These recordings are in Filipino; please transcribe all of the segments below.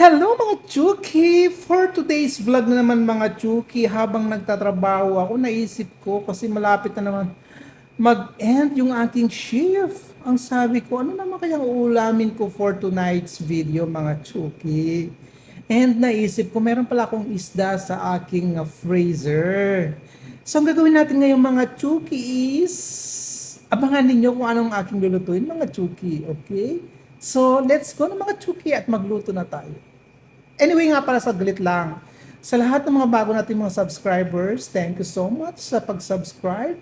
Hello mga Chuki! For today's vlog na naman mga Chuki, habang nagtatrabaho ako, naisip ko kasi malapit na naman mag-end yung aking shift. Ang sabi ko, ano naman kayang uulamin ko for tonight's video mga Chuki? And naisip ko, meron pala akong isda sa aking freezer. So ang gagawin natin ngayon mga Chuki is, abangan ninyo kung anong aking lulutuin mga Chuki, okay? So let's go na mga Chuki at magluto na tayo. Anyway nga para saglit lang. Sa lahat ng mga bago nating mga subscribers, thank you so much sa pag-subscribe.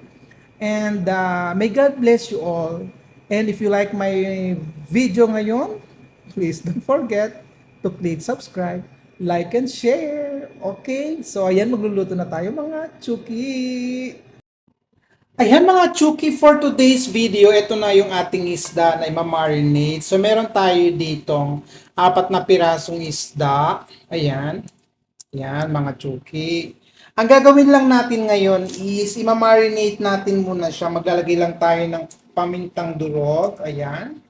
And may God bless you all. And if you like my video ngayon, please don't forget to click subscribe, like and share. Okay? So ayan, magluluto na tayo mga Chuki. Ayan mga Chuki, for today's video, ito na yung ating isda na ima-marinate. So meron tayo ditong 4 na pirasong isda. Ayan. Ayan mga Chuki. Ang gagawin lang natin ngayon is ima-marinate natin muna siya. Maglalagay lang tayo ng pamintang durog. Ayan.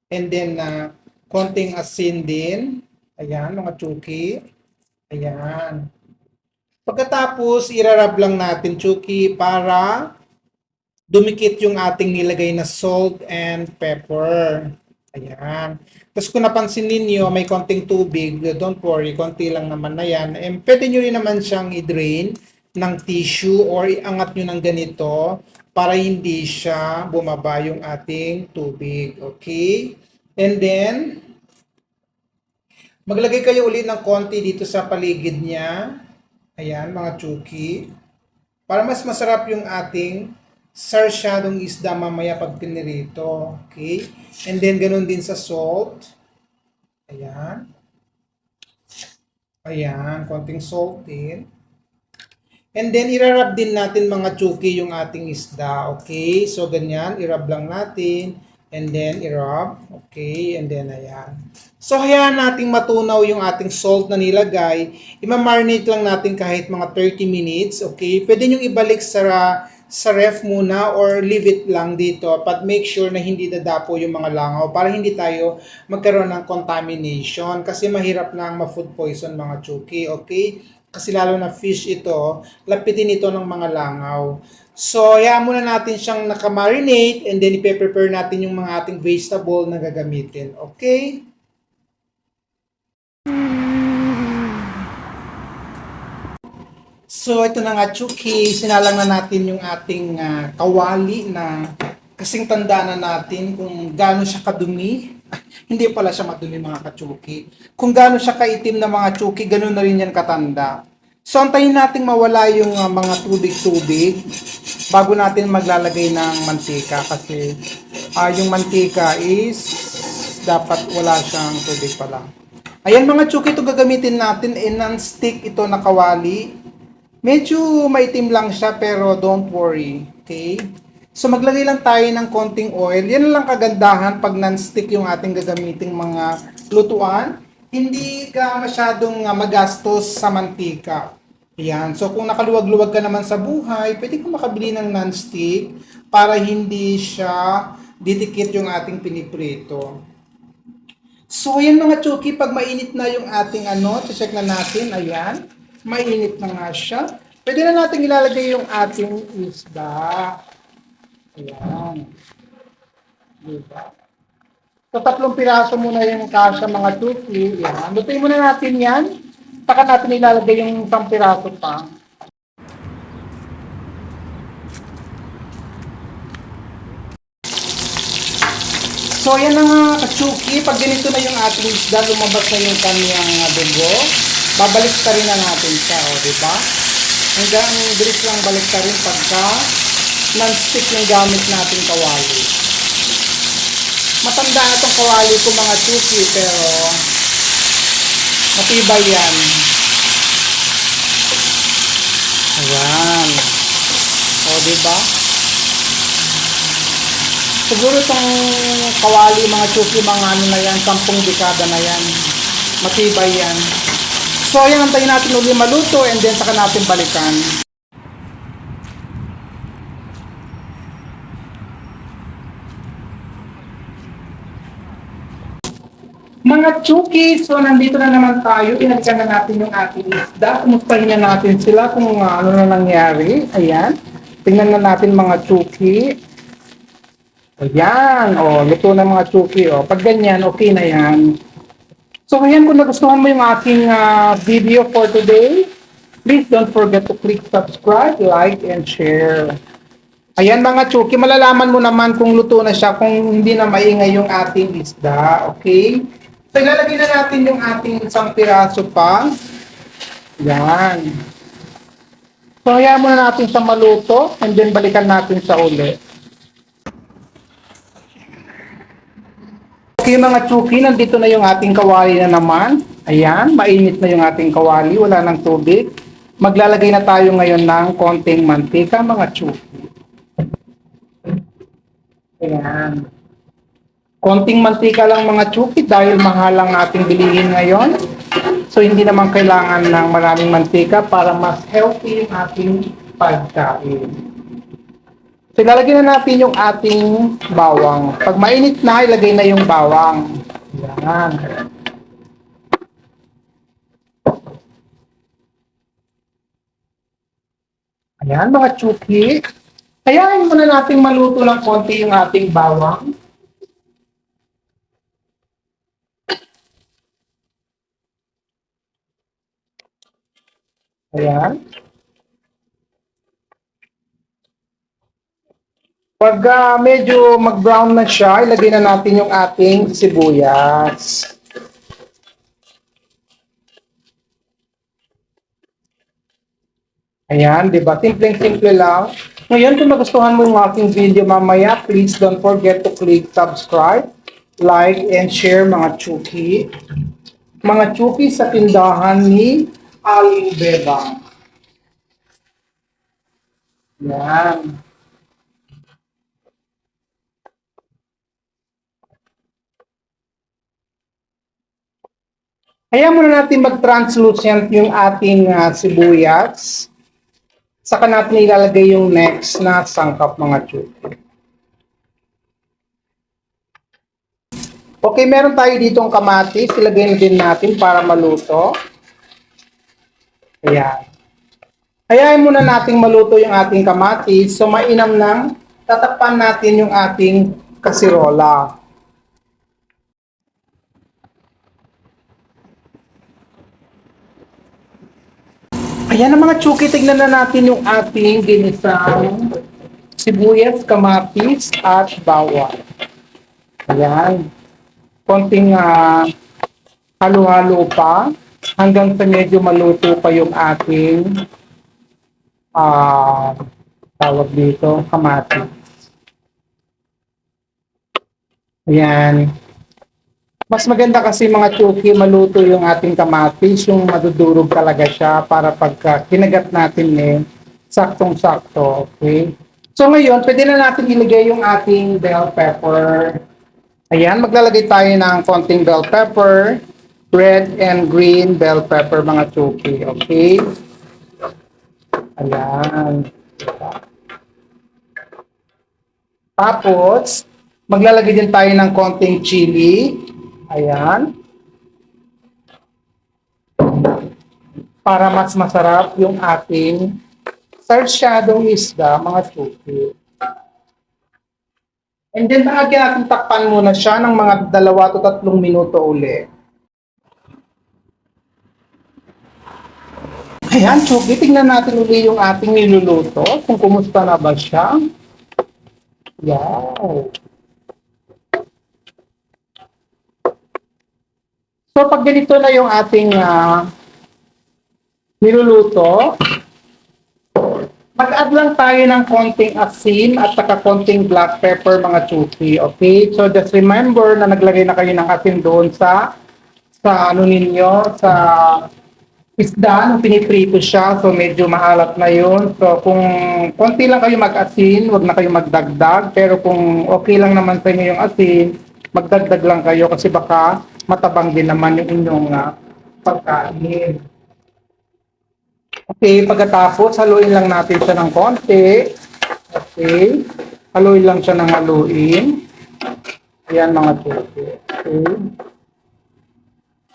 And then konting asin din. Ayan mga Chuki. Ayan. Pagkatapos, irarab lang natin Chuki para dumikit yung ating nilagay na salt and pepper. Ayan. Tapos kung napansin ninyo, may konting tubig. Don't worry, konti lang naman na yan. And pwede nyo rin naman siyang i-drain ng tissue or iangat nyo ng ganito para hindi siya bumaba yung ating tubig. Okay? And then, maglagay kayo ulit ng konti dito sa paligid niya. Ayan, mga Chuki. Para mas masarap yung ating sarsyadong isda mamaya pag pinirito. Okay? And then, ganun din sa salt. Ayan. Ayan, konting salt din. And then, irarab din natin mga Chuki yung ating isda. Okay? So, ganyan. Irab lang natin. And then, irab. Okay? And then, ayan. So, hayaan nating matunaw yung ating salt na nilagay. Ima-marinate lang natin kahit mga 30 minutes. Okay? Pwede nyo ibalik sa ref muna or leave it lang dito, but make sure na hindi dadapo yung mga langaw para hindi tayo magkaroon ng contamination kasi mahirap na ma-food poison mga Chuki, okay? Kasi lalo na fish ito, lapitin ito ng mga langaw. So, hayaan muna natin siyang nakamarinate and then ipe-prepare natin yung mga ating vegetable na gagamitin, okay? So, ito na nga, Chuki. Sinalang na natin yung ating kawali na kasing tanda na natin kung gaano siya kadumi. Hindi pala siya madumi mga ka-Chuki. Kung gaano siya kaitim na mga Chuki, ganoon na rin yan katanda. So, antayin natin mawala yung mga tubig-tubig bago natin maglalagay ng mantika kasi yung mantika is dapat wala siyang tubig pala. Ayan mga Chuki, ito gagamitin natin. Non-stick ito na kawali. Medyo maitim lang siya pero don't worry, okay? So maglagay lang tayo ng konting oil. Yan lang kagandahan pag non-stick yung ating gagamiting mga lutuan. Hindi ka masyadong magastos sa mantika. Ayan. So kung nakaluwag-luwag ka naman sa buhay, pwede kang makabili ng non-stick para hindi siya didikit yung ating piniprito. So ayan mga Chuki, pag mainit na yung ating check na natin, ayan. Mainit na nga siya. Pwede na natin ilalagay yung ating isda. Ayan. Diba? So, 3 piraso muna yung kasya mga Chuki. Ayan. Lutuin muna natin yan. Saka natin ilalagay yung 1 piraso pa. So, yan na nga ka-Chuki. Pag ganito na yung ating isda, lumabas na yung kanyang dugo. Babalik ka rin na natin siya, o, diba? Hanggang bilis lang balik ka rin pagka non-stick yung gamit natin kawali. Matanda na itong kawali ko mga Chuki, pero matibay yan. Ayan. O, diba? Siguro itong kawali mga Chuki, mga na yan, 10 dekada na yan. Matibay yan. So, ayan, antayin natin ulit maluto and then saka natin balikan. Mga Chuki, so nandito na naman tayo. Inalikan na natin yung ating isda. Kumustahin na natin sila kung ano na nangyari. Ayan. Tingnan na natin mga Chuki. Ayan. O, luto na mga Chuki. O, pag ganyan, okay na yan. So, ayan, kung nagustuhan mo yung aking video for today, please don't forget to click subscribe, like, and share. Ayan mga Chuki, malalaman mo naman kung luto na siya kung hindi na maingay yung ating isda. Okay? So, ilalagay na natin yung ating isang piraso pa. Yan. So, hayaan muna natin sa maluto and then balikan natin sa uli. Okay mga Chuki, nandito na yung ating kawali na naman. Ayan, mainit na yung ating kawali, wala ng tubig. Maglalagay na tayo ngayon ng konting mantika mga Chuki. Ayan. Konting mantika lang mga Chuki dahil mahal ang ating bilihin ngayon. So hindi naman kailangan ng maraming mantika para mas healthy yung ating pagkain. So ilalagay na natin yung ating bawang. Pag mainit na, ilagay na yung bawang. Ayan. Ayan mga Chuki. Hayaan muna natin maluto ng konti yung ating bawang. Ayan. Pag medyo mag-brown na siya, ilagay na natin yung ating sibuyas. Ayan, di ba? Simpleng-simple lang. Ngayon, kung nagustuhan mo yung aking video mamaya, please don't forget to click subscribe, like, and share mga Chuki. Mga Chuki sa tindahan ni Aling Bebang. Yan. Hayaan muna natin mag-translucent yung ating sibuyas. Saka natin ilalagay yung next na sangkap mga Chuki. Okay, meron tayo ditong kamatis. Ilagay na din natin para maluto. Ayan. Hayaan muna nating maluto yung ating kamatis. So, mainam nang tatakpan natin yung ating kasirola. Ayan na mga Chuki, tignan na natin yung ating ginisang sibuyas, kamatis, at bawang. Ayan. Konting halo-halo pa hanggang sa medyo maluto pa yung ating tawag dito, kamatis. Ayan. Mas maganda kasi mga Chuki, maluto yung ating kamatis, yung madudurog talaga siya para pagka kinagat natin saktong-sakto, okay? So ngayon, pwede na natin ilagay yung ating bell pepper. Ayan, maglalagay tayo ng konting bell pepper, red and green bell pepper mga Chuki, okay? Ayan. Tapos, maglalagay din tayo ng konting chili. Ayan. Para mas masarap yung ating sarsyadong isda, mga Chuki. And then, lagyan natin takpan muna siya ng mga 2 to 3 minuto uli. Ayan, Chuki, tingnan natin uli yung ating niluluto, kung kumusta na ba siya. Wow. So, pag ganito na yung ating niluluto, mag-add lang tayo ng konting asin at saka konting black pepper mga Chuki, okay? So, just remember na naglagay na kayo ng asin doon sa ano ninyo, sa isda, nung piniprito siya, so medyo maalat na yun. So, kung konti lang kayo mag-asin, wag na kayo magdagdag, pero kung okay lang naman sa inyo yung asin, magdagdag lang kayo kasi baka matabang din naman yung inyong pagkain. Okay, pagkatapos, haluin lang natin siya ng konti. Okay, haluin lang siya ng haluin. Ayan mga Chuki. Okay.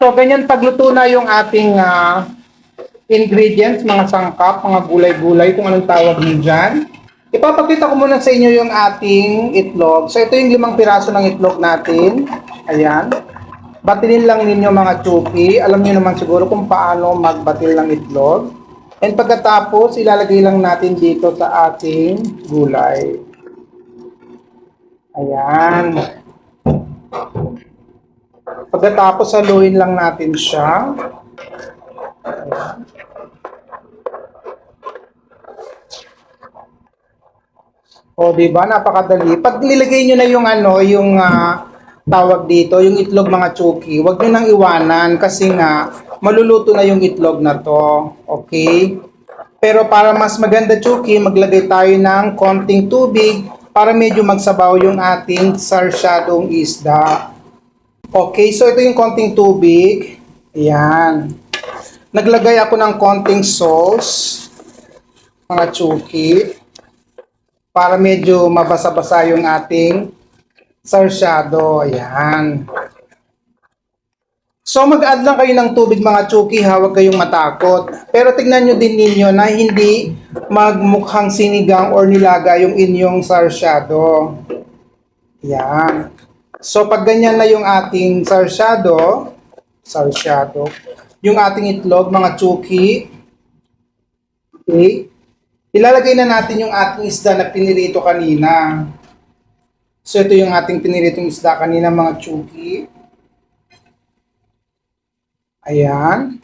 So, ganyan pagluto na yung ating ingredients, mga sangkap, mga gulay-gulay, kung anong tawag niyo dyan. Ipapakita ko muna sa inyo yung ating itlog. So, ito yung 5 piraso ng itlog natin. Ayan. Batilin lang ninyo mga chuki. Alam niyo naman siguro kung paano magbatil ng itlog. And pagkatapos, ilalagay lang natin dito sa ating gulay. Ayan. Pagkatapos, haluin lang natin siya. Ayan. O, di ba? Napakadali. Pag nilagay nyo na yung yung tawag dito, yung itlog mga chuki, huwag nyo nang iwanan kasi nga maluluto na yung itlog na to. Okay? Pero para mas maganda chuki, maglagay tayo ng konting tubig para medyo magsabaw yung ating sarsyadong isda. Okay, so ito yung konting tubig. Ayan. Naglagay ako ng konting sauce, mga chuki, para medyo mabasa-basa yung ating sarsyado. Ayan. So mag-add lang kayo ng tubig mga chuki, huwag kayong matakot. Pero tignan nyo din ninyo na hindi magmukhang sinigang or nilaga yung inyong sarsyado. Ayan. So pag ganyan na yung ating sarsyado, yung ating itlog mga chuki, okay, ilalagay na natin yung ating isda na pinirito kanina. So ito yung ating piniritong isda kanina mga chuki. Ayan.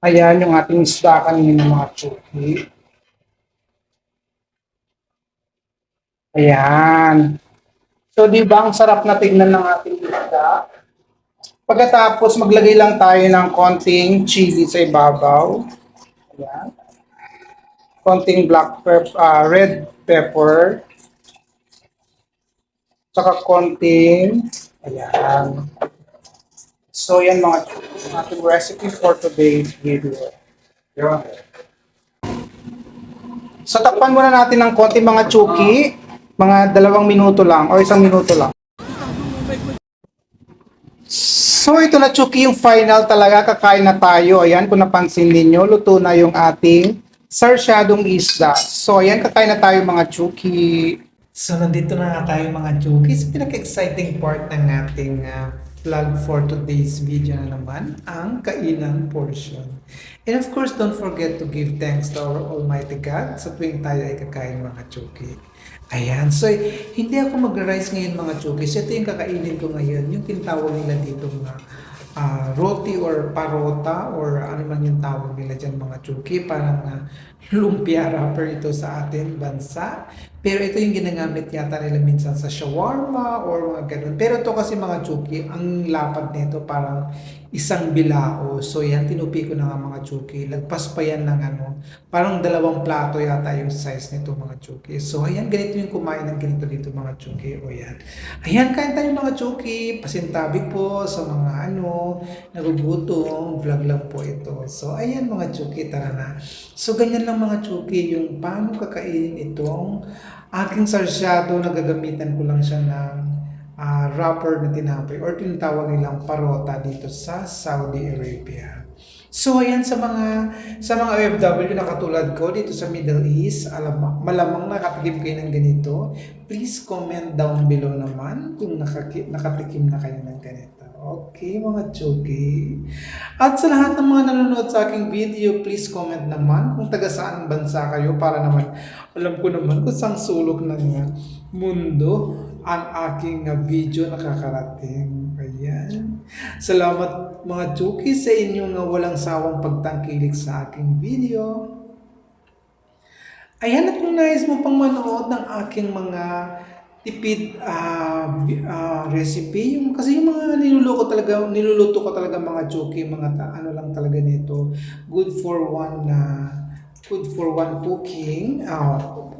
Ayan yung ating isda kanina mga chuki. Ayan. So di ba ang sarap na tignan ng ating isda? Pagkatapos maglagay lang tayo ng konting chili sa ibabaw. Ayan. Konting red pepper. Saka konting, ayan. So yan mga ating recipe for today's video. Yun. So takpan muna natin ng konting mga chuki. Mga 2 minuto lang o 1 minuto lang. So ito na chuki yung final talaga, kakain na tayo. Ayan, kung napansin niyo, luto na yung ating sarsyadong isda. So ayan, kakain na tayo mga chuki. So nandito na nga tayo mga chuki sa pinaka-exciting part ng ating vlog for today's video na naman, ang kainan portion. And of course, don't forget to give thanks to our Almighty God sa tuwing tayo ay kakain mga chuki. Ayan, so hindi ako mag-rice ngayon mga chukis. Ito yung kakainin ko ngayon, yung tinatawag nila dito mga roti or parota or ano man yung tawag nila dyan mga chuki. Parang lumpia wrapper ito sa atin bansa. Pero ito yung ginagamit yata nila minsan sa shawarma or mga ganun. Pero ito kasi mga chuki, ang lapad nito parang isang bilao. So yan, tinupi ko na nga mga chuki. Lagpas pa yan ng parang 2 plato yata yung size nito mga chuki. So ayan, ganito yung kumain ng ganito dito mga chuki. O yan. Ayan, kain tayo mga chuki. Pasintabi po sa mga nagugutom. Vlog lang po ito. So ayan mga chuki, tara na. So ganyan lang mga chuki, yung paano kakainin itong aking sarsyado na gagamitan ko lang siya ng wrapper na tinapay or tinatawag nilang parota dito sa Saudi Arabia. So ayan sa mga OFW na katulad ko dito sa Middle East, malamang nakatikim kayo ng ganito. Please comment down below naman kung nakatikim na kayo ng ganito. Okay mga chuki. At sa lahat ng mga nanonood sa aking video, please comment naman kung taga saan bansa kayo para naman alam ko naman kung saan sulok ng mundo ang aking video nakakarating. Ayan. Salamat mga chuki sa inyong walang sawang pagtangkilik sa aking video. Ayan, at kung nais mo pang manood ng aking mga tipid recipe, kasi yung mga niluluto ko talaga mga chuki, mga lang talaga nito, good for one cooking.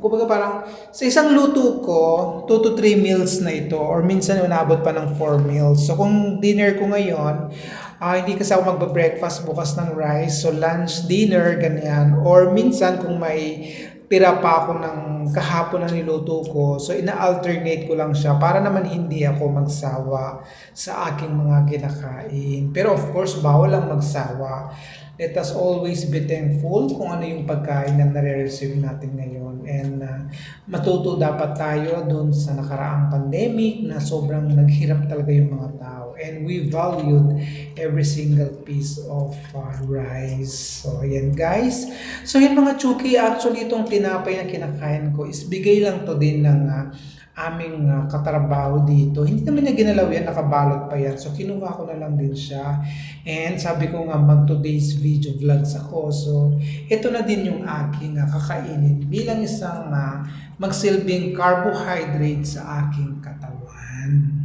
Kumbaga parang sa isang luto ko 2 to 3 meals na ito or minsan inabot pa ng 4 meals. So kung dinner ko ngayon, hindi kasi ako magba-breakfast bukas ng rice, so lunch, dinner, ganyan. Or minsan kung may tira pa ako ng kahapon na niluto ko. So, ina-alternate ko lang siya para naman hindi ako magsawa sa aking mga kinakain. Pero of course, bawal lang magsawa. Let us always be thankful kung ano yung pagkain na nare-receive natin ngayon. And matuto dapat tayo dun sa nakaraang pandemic na sobrang naghirap talaga yung mga tao. And we valued every single piece of rice. So, ayan guys. So, yun mga chuki, actually itong tinapay na kinakain ko is bigay lang to din ng aming katrabaho dito. Hindi naman niya ginalaw yan, nakabalot pa yan. So, kinuha ko na lang din siya. And sabi ko nga, mag today's video vlogs ako. So, ito na din yung aking kakainin bilang isang magsilbing carbohydrate sa aking katawan.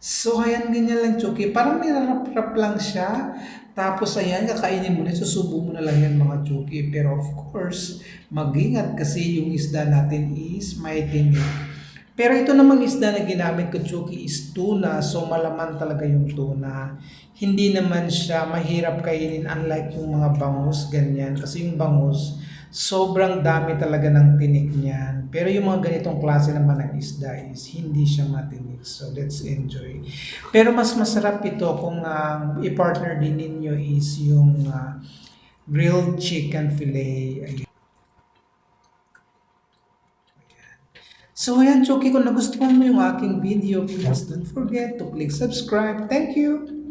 So, ayan, ganyan lang, Chuki. Parang nirarap-rap lang siya. Tapos, ayan, kakainin mo na, susubo mo na lang yan, mga Chuki. Pero, of course, mag-ingat kasi yung isda natin is may tinik. Pero ito namang isda na ginamit ko, Chuki, is tuna. So, malaman talaga yung tuna. Hindi naman siya mahirap kainin unlike yung mga bangus, ganyan. Kasi yung bangus, sobrang dami talaga ng tinik niyan. Pero yung mga ganitong klase naman ng isda is hindi siya matinik. So let's enjoy. Pero mas masarap ito kung i-partner din ninyo is yung grilled chicken fillet. Ayan. So ayan, Chuki, kung nagustuhan mo yung aking video, please don't forget to click subscribe. Thank you!